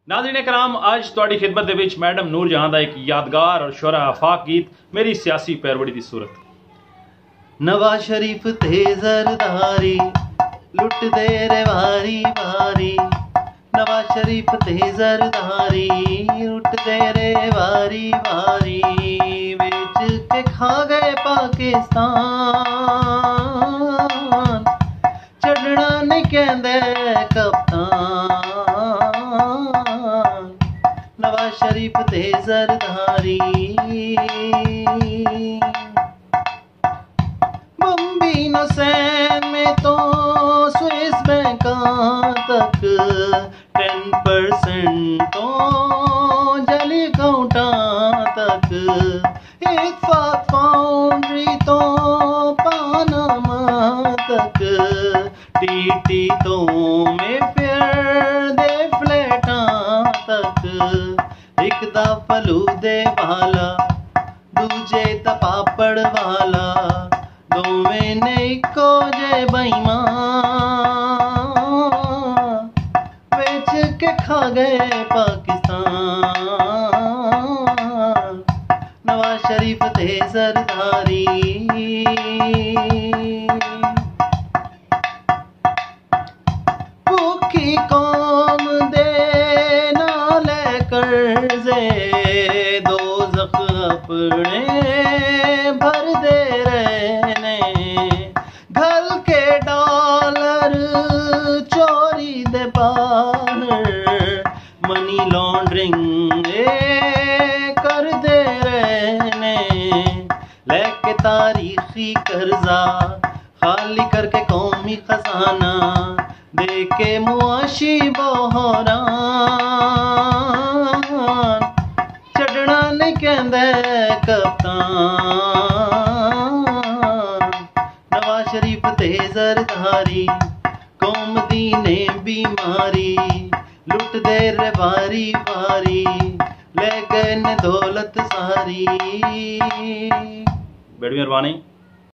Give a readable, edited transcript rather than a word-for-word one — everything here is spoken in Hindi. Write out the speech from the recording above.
नाज़रीन कराम, अज तुहाडी खिदमत दे विच मैडम नूर जहां दा एक यादगार और शोरा आफाक गीत मेरी सियासी पैरवड़ी दी सूरत। नवाज शरीफ ते जरदारी लुट दे रे वारी वारी, नवाज शरीफ ते जरदारी लुट दे रे वारी वारी, बेच के खा गए पाकिस्तान, चढ़ना नहीं कहंदे कप्तान, नवाज शरीफ ते जरदारी। बम्बी नसैन में तो स्विस बैंक तक 10% तो जली काउंटा तक, इत्तेफाक फाउंड्री तो पानामा तक, टीटी तो में फिर दे फ्लैटा तक, एक दा फलूदे वाला दूजे दा पापड़ वाला, दोवें ने इको जे बेईमान, बेच के खा गए पाकिस्तान, नवाज शरीफ ते जरदारी। भूखी कौम दे नाले कर्जे, दोज़ख अपने भर दे रहने, घर के डॉलर चोरी दे बाहर, मनी लॉन्ड्रिंग कर दे रहने, लेके तारीखी कर्जा खाली करके कौमी खजाना, दे के मुआशी बहरान, चढ़ना नहीं कहंदे कप्तान, नवाज शरीफ ते जरदारी, कौम दी ने बीमारी, लुट दे रे वारी वारी, ले गए ने दौलत सारी। बड़ी मेहरबानी।